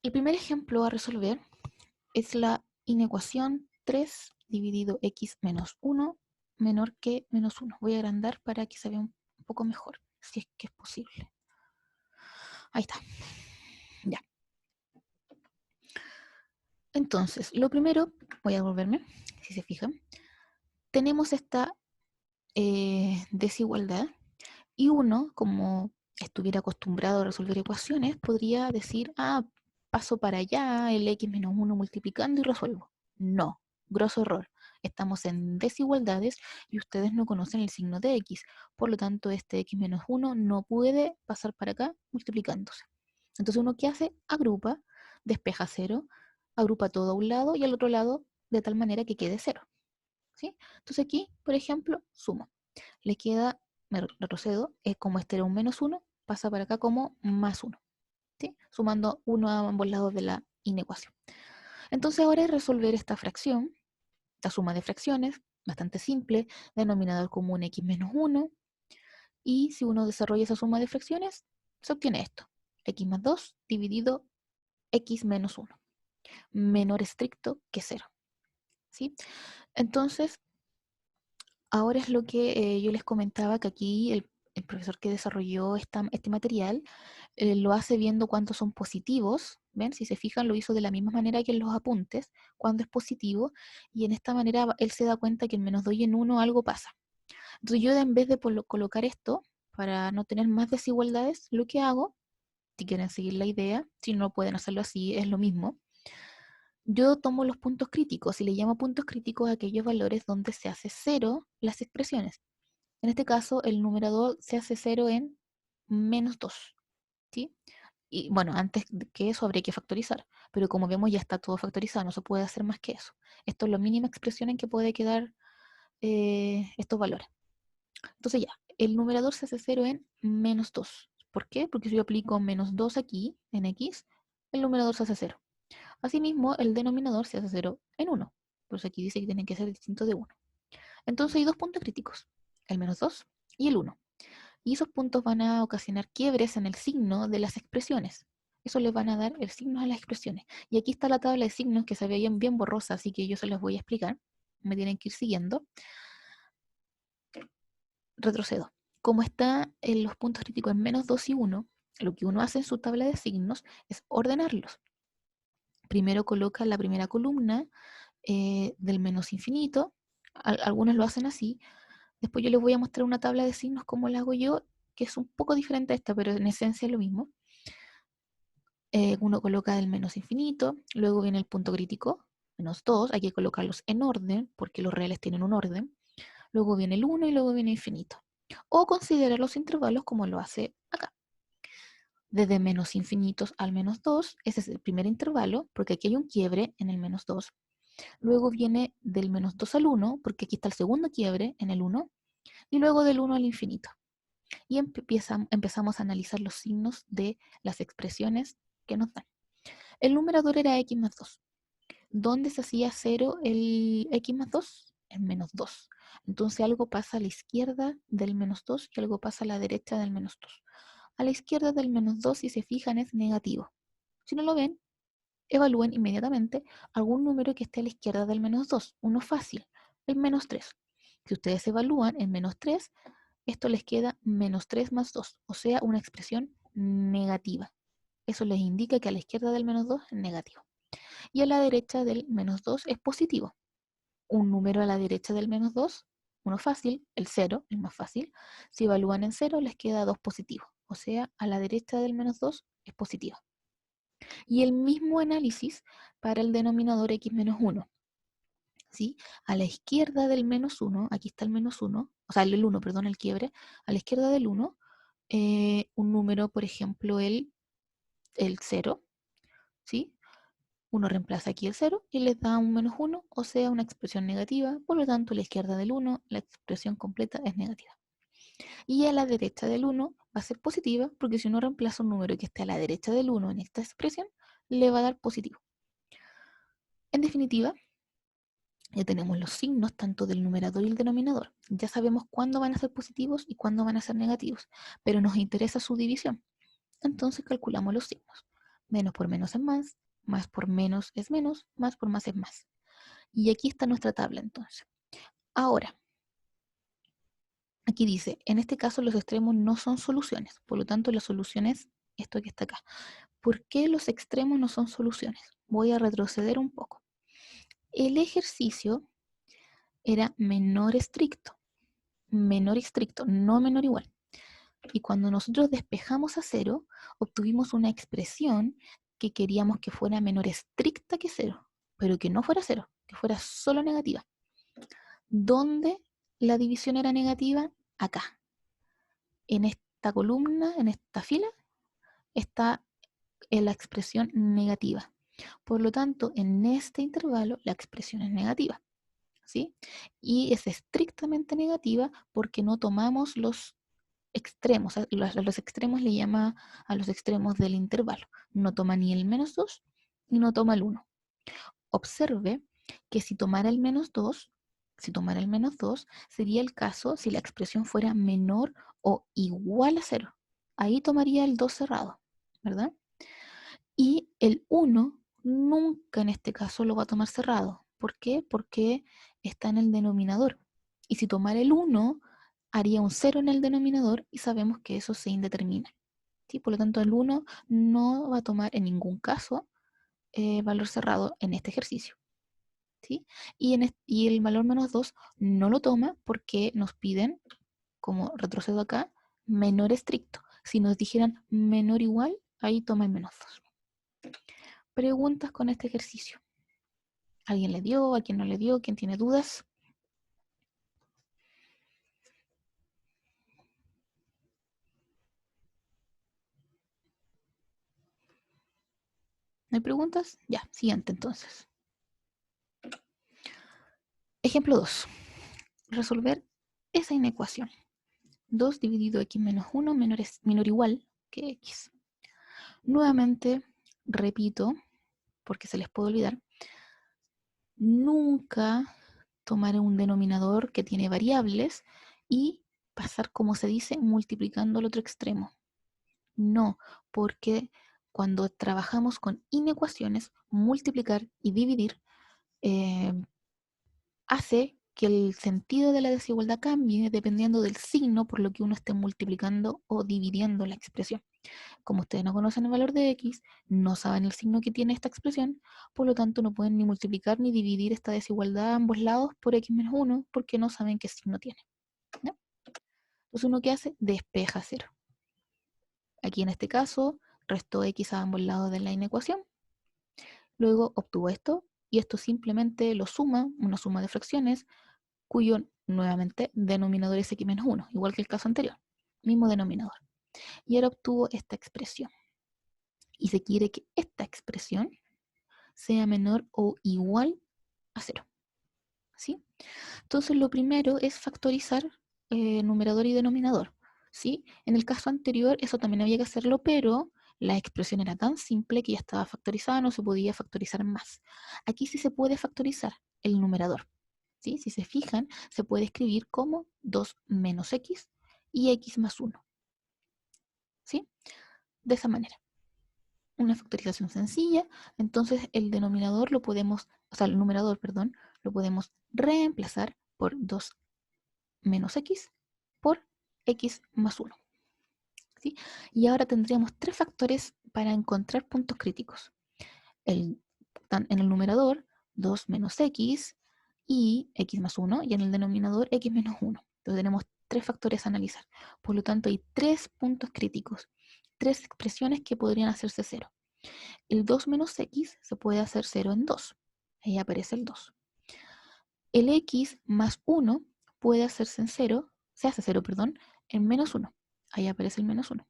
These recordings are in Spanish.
El primer ejemplo a resolver es la inecuación 3 dividido x menos 1 menor que menos 1. Voy a agrandar para que se vea un poco mejor, si es que es posible. Ahí está. Ya. Entonces, lo primero, voy a devolverme, si se fijan. Tenemos esta desigualdad y uno, como estuviera acostumbrado a resolver ecuaciones, podría decir, paso para allá el x menos 1 multiplicando y resuelvo. No, grosso error. Estamos en desigualdades y ustedes no conocen el signo de x. Por lo tanto, este x menos 1 no puede pasar para acá multiplicándose. Entonces, uno ¿qué hace? Agrupa, despeja 0, agrupa todo a un lado y al otro lado de tal manera que quede 0. ¿Sí? Entonces aquí, por ejemplo, sumo. Le queda, me retrocedo, es como este era un menos 1, pasa para acá como más 1. ¿Sí? Sumando 1 a ambos lados de la inecuación. Entonces ahora es resolver esta fracción, esta suma de fracciones, bastante simple, denominador común x menos 1, y si uno desarrolla esa suma de fracciones, se obtiene esto, x más 2 dividido x menos 1, menor estricto que 0. ¿Sí? Entonces, ahora es lo que yo les comentaba, que aquí el profesor que desarrolló este material lo hace viendo cuántos son positivos. ¿Ven? Si se fijan, lo hizo de la misma manera que en los apuntes, cuando es positivo, y en esta manera él se da cuenta que en menos 2 y en 1 algo pasa. Entonces yo en vez de colocar esto, para no tener más desigualdades, lo que hago, si quieren seguir la idea, si no pueden hacerlo así, es lo mismo. Yo tomo los puntos críticos y le llamo puntos críticos a aquellos valores donde se hace cero las expresiones. En este caso, el numerador se hace 0 en menos 2, ¿sí? Y bueno, antes que eso habría que factorizar, pero como vemos ya está todo factorizado, no se puede hacer más que eso. Esto es la mínima expresión en que puede quedar estos valores. Entonces ya, el numerador se hace 0 en menos 2. ¿Por qué? Porque si yo aplico menos 2 aquí, en x, el numerador se hace 0. Asimismo, el denominador se hace 0 en 1. Por eso aquí dice que tienen que ser distintos de 1. Entonces hay dos puntos críticos, el menos 2 y el 1. Y esos puntos van a ocasionar quiebres en el signo de las expresiones. Eso les van a dar el signo a las expresiones. Y aquí está la tabla de signos que se ve bien borrosa, así que yo se las voy a explicar. Me tienen que ir siguiendo. Retrocedo. Como está en los puntos críticos en menos 2 y 1, lo que uno hace en su tabla de signos es ordenarlos. Primero coloca la primera columna del menos infinito. Algunos lo hacen así. Después yo les voy a mostrar una tabla de signos como la hago yo, que es un poco diferente a esta, pero en esencia es lo mismo. Uno coloca el menos infinito, luego viene el punto crítico, menos 2, hay que colocarlos en orden, porque los reales tienen un orden. Luego viene el 1 y luego viene infinito. O considerar los intervalos como lo hace acá. Desde menos infinitos al menos 2, ese es el primer intervalo, porque aquí hay un quiebre en el menos 2. Luego viene del menos 2 al 1, porque aquí está el segundo quiebre en el 1. Y luego del 1 al infinito. Y empezamos a analizar los signos de las expresiones que nos dan. El numerador era x más 2. ¿Dónde se hacía 0 el x más 2? En menos 2. Entonces algo pasa a la izquierda del menos 2 y algo pasa a la derecha del menos 2. A la izquierda del menos 2, si se fijan, es negativo. Si no lo ven, evalúen inmediatamente algún número que esté a la izquierda del menos 2. Uno fácil, el menos 3. Si ustedes evalúan en menos 3, esto les queda menos 3 más 2, o sea, una expresión negativa. Eso les indica que a la izquierda del menos 2 es negativo. Y a la derecha del menos 2 es positivo. Un número a la derecha del menos 2, uno fácil, el 0, el más fácil. Si evalúan en 0, les queda 2 positivo. O sea, a la derecha del menos 2 es positivo. Y el mismo análisis para el denominador x menos 1. ¿Sí? A la izquierda del menos 1, aquí está el menos 1, o sea, el 1, perdón, el quiebre. A la izquierda del 1, un número, por ejemplo, el 0, ¿sí? Uno reemplaza aquí el 0 y les da un menos 1, o sea, una expresión negativa. Por lo tanto, a la izquierda del 1, la expresión completa es negativa. Y a la derecha del 1 va a ser positiva, porque si uno reemplaza un número que esté a la derecha del 1 en esta expresión, le va a dar positivo. En definitiva, ya tenemos los signos tanto del numerador y el denominador. Ya sabemos cuándo van a ser positivos y cuándo van a ser negativos, pero nos interesa su división. Entonces calculamos los signos. Menos por menos es más por menos es menos, más por más es más. Y aquí está nuestra tabla entonces. Ahora, aquí dice, en este caso los extremos no son soluciones, por lo tanto la solución es esto que está acá. ¿Por qué los extremos no son soluciones? Voy a retroceder un poco. El ejercicio era menor estricto, no menor igual. Y cuando nosotros despejamos a cero, obtuvimos una expresión que queríamos que fuera menor estricta que cero, pero que no fuera cero, que fuera solo negativa. ¿Dónde la división era negativa? Acá. En esta columna, en esta fila, está la expresión negativa. Por lo tanto, en este intervalo la expresión es negativa, ¿sí? Y es estrictamente negativa porque no tomamos los extremos. A los extremos le llama a los extremos del intervalo. No toma ni el -2 ni no toma el 1. Observe que si tomara el -2, sería el caso si la expresión fuera menor o igual a 0. Ahí tomaría el 2 cerrado, ¿verdad? Y el 1 nunca en este caso lo va a tomar cerrado. ¿Por qué? Porque está en el denominador. Y si tomara el 1, haría un 0 en el denominador y sabemos que eso se indetermina. ¿Sí? Por lo tanto, el 1 no va a tomar en ningún caso valor cerrado en este ejercicio. ¿Sí? Y el valor -2 no lo toma porque nos piden, como retrocedo acá, menor estricto. Si nos dijeran menor igual, ahí toma el -2. Preguntas con este ejercicio. ¿Alguien le dio? ¿A quién no le dio? ¿Quién tiene dudas? ¿No hay preguntas? Ya, siguiente entonces. Ejemplo 2. Resolver esa inecuación. 2 dividido x menos 1 menor o igual que x. Nuevamente, repito, porque se les puede olvidar, nunca tomar un denominador que tiene variables y pasar, como se dice, multiplicando al otro extremo. No, porque cuando trabajamos con inecuaciones, multiplicar y dividir eh, hace que el sentido de la desigualdad cambie dependiendo del signo por lo que uno esté multiplicando o dividiendo la expresión. Como ustedes no conocen el valor de x, no saben el signo que tiene esta expresión, por lo tanto no pueden ni multiplicar ni dividir esta desigualdad a ambos lados por x menos 1 porque no saben qué signo tiene. ¿No? Entonces uno, ¿qué hace? Despeja cero. Aquí en este caso, restó x a ambos lados de la inecuación. Luego obtuvo esto, y esto simplemente lo suma, una suma de fracciones, cuyo nuevamente denominador es x menos 1, igual que el caso anterior. Mismo denominador. Y ahora obtuvo esta expresión. Y se quiere que esta expresión sea menor o igual a 0. ¿Sí? Entonces lo primero es factorizar numerador y denominador. ¿Sí? En el caso anterior eso también había que hacerlo, pero la expresión era tan simple que ya estaba factorizada, no se podía factorizar más. Aquí sí se puede factorizar el numerador. ¿Sí? Si se fijan, se puede escribir como 2 menos x y x más 1. ¿Sí? De esa manera. Una factorización sencilla, entonces el denominador lo podemos, o sea, el numerador, perdón, lo podemos reemplazar por 2 menos x por x más 1. ¿Sí? Y ahora tendríamos tres factores para encontrar puntos críticos. En el numerador, 2 menos x y x más 1, y en el denominador, x menos 1. Entonces tenemos tres factores a analizar. Por lo tanto, hay tres puntos críticos, tres expresiones que podrían hacerse 0. El 2 menos x se puede hacer 0 en 2. Ahí aparece el 2. El x más 1 puede hacerse en 0, se hace 0, perdón, en menos 1. Ahí aparece el menos 1.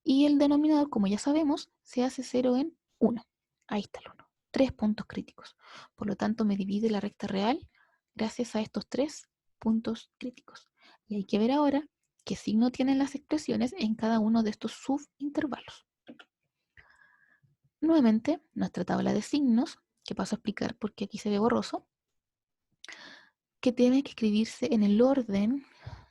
Y el denominador, como ya sabemos, se hace 0 en 1. Ahí está el 1. Tres puntos críticos. Por lo tanto, me divide la recta real gracias a estos tres puntos críticos. Y hay que ver ahora qué signo tienen las expresiones en cada uno de estos subintervalos. Nuevamente, nuestra tabla de signos, que paso a explicar porque aquí se ve borroso, que tiene que escribirse en el orden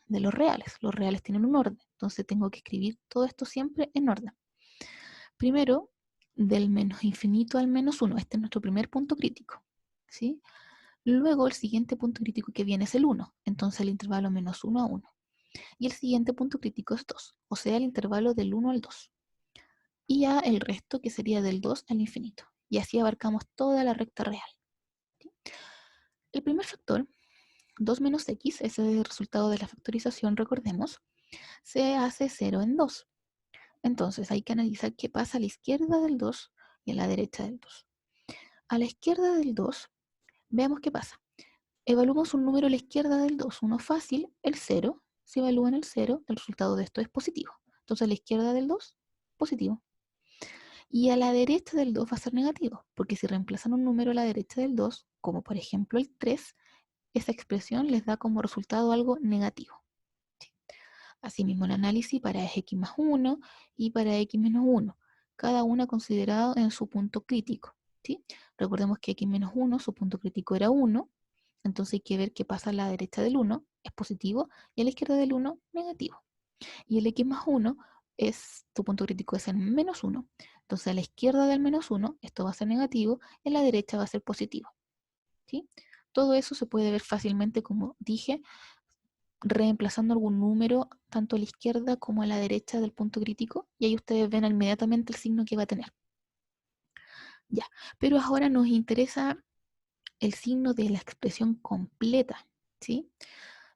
de los reales. Los reales tienen un orden, entonces tengo que escribir todo esto siempre en orden. Primero, del menos infinito al menos 1. Este es nuestro primer punto crítico, ¿sí? Luego el siguiente punto crítico que viene es el 1, entonces el intervalo menos 1 a 1. Y el siguiente punto crítico es 2, o sea, el intervalo del 1 al 2. Y ya el resto que sería del 2 al infinito. Y así abarcamos toda la recta real. ¿Sí? El primer factor, 2 menos x, ese es el resultado de la factorización, recordemos, se hace 0 en 2. Entonces hay que analizar qué pasa a la izquierda del 2 y a la derecha del 2. A la izquierda del 2, veamos qué pasa. Evaluamos un número a la izquierda del 2, uno fácil, el 0. Si evalúan el 0, el resultado de esto es positivo. Entonces a la izquierda del 2, positivo. Y a la derecha del 2 va a ser negativo, porque si reemplazan un número a la derecha del 2, como por ejemplo el 3, esa expresión les da como resultado algo negativo. ¿Sí? Asimismo, el análisis para x más 1 y para x menos 1, cada una considerado en su punto crítico. ¿Sí? Recordemos que x menos 1, su punto crítico era 1, entonces hay que ver qué pasa a la derecha del 1, es positivo, y a la izquierda del 1, negativo. Y el x más 1, tu punto crítico es en menos 1. Entonces a la izquierda del menos 1, esto va a ser negativo, y a la derecha va a ser positivo. ¿Sí? Todo eso se puede ver fácilmente, como dije, reemplazando algún número tanto a la izquierda como a la derecha del punto crítico, y ahí ustedes ven inmediatamente el signo que va a tener. Ya, pero ahora nos interesa el signo de la expresión completa, ¿sí?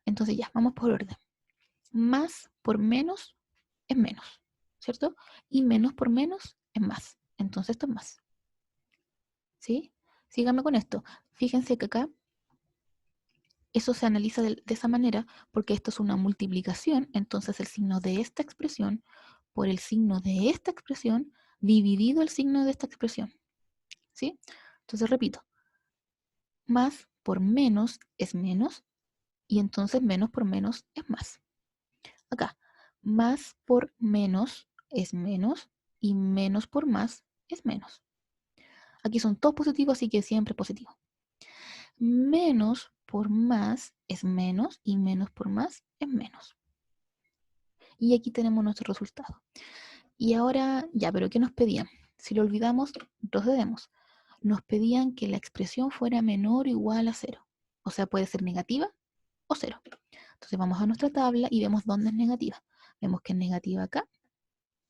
Entonces ya, vamos por orden. Más por menos es menos, ¿cierto? Y menos por menos es más. Entonces esto es más, ¿sí? Síganme con esto. Fíjense que acá eso se analiza de esa manera porque esto es una multiplicación, entonces el signo de esta expresión por el signo de esta expresión dividido el signo de esta expresión, ¿sí? Entonces repito, más por menos es menos y entonces menos por menos es más. Acá, más por menos es menos y menos por más es menos. Aquí son todos positivos, así que siempre positivo. Menos por más es menos y menos por más es menos. Y aquí tenemos nuestro resultado. Y ahora, ya, pero ¿qué nos pedían? Si lo olvidamos, procedemos. Nos pedían que la expresión fuera menor o igual a 0. O sea, puede ser negativa o 0. Entonces vamos a nuestra tabla y vemos dónde es negativa. Vemos que es negativa acá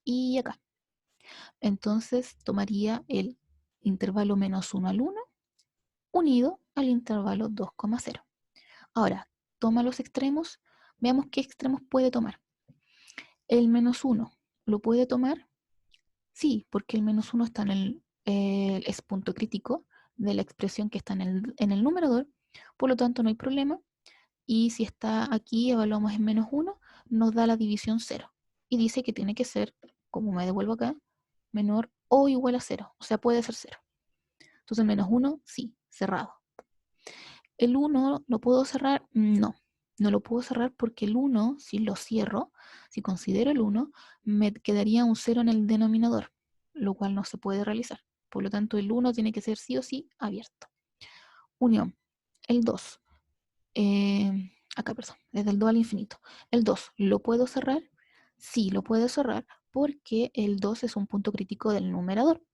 y acá. Entonces tomaría el intervalo menos 1 al 1 unido al intervalo 2,0. Ahora, toma los extremos. Veamos qué extremos puede tomar. El menos 1, ¿lo puede tomar? Sí, porque el menos 1 está es punto crítico de la expresión que está en el numerador, por lo tanto no hay problema. Y si está aquí, evaluamos en menos 1, nos da la división 0. Y dice que tiene que ser, como me devuelvo acá, menor o igual a 0. O sea, puede ser 0. Entonces, menos 1, sí, cerrado. ¿El 1 lo puedo cerrar? No, no lo puedo cerrar porque el 1, si lo cierro, si considero el 1, me quedaría un 0 en el denominador, lo cual no se puede realizar. Por lo tanto, el 1 tiene que ser sí o sí abierto. Unión. El 2. Acá, perdón, desde el 2 al infinito. El 2, ¿lo puedo cerrar? Sí, lo puedo cerrar porque el 2 es un punto crítico del numerador.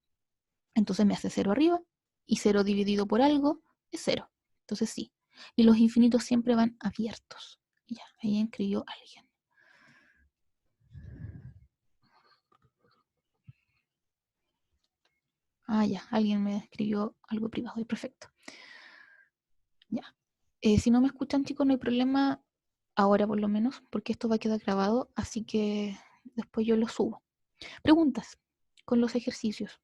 Entonces me hace 0 arriba y 0 dividido por algo es 0. Entonces sí. Y los infinitos siempre van abiertos. Ya, ahí escribió alguien. Ah, ya, alguien me escribió algo privado. Y perfecto. Ya. Si no me escuchan, chicos, no hay problema. Ahora por lo menos, porque esto va a quedar grabado. Así que después yo lo subo. Preguntas con los ejercicios.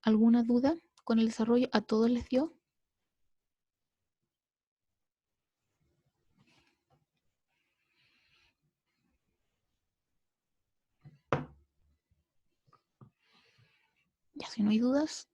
¿Alguna duda con el desarrollo? ¿A todos les dio? Ya, si no hay dudas,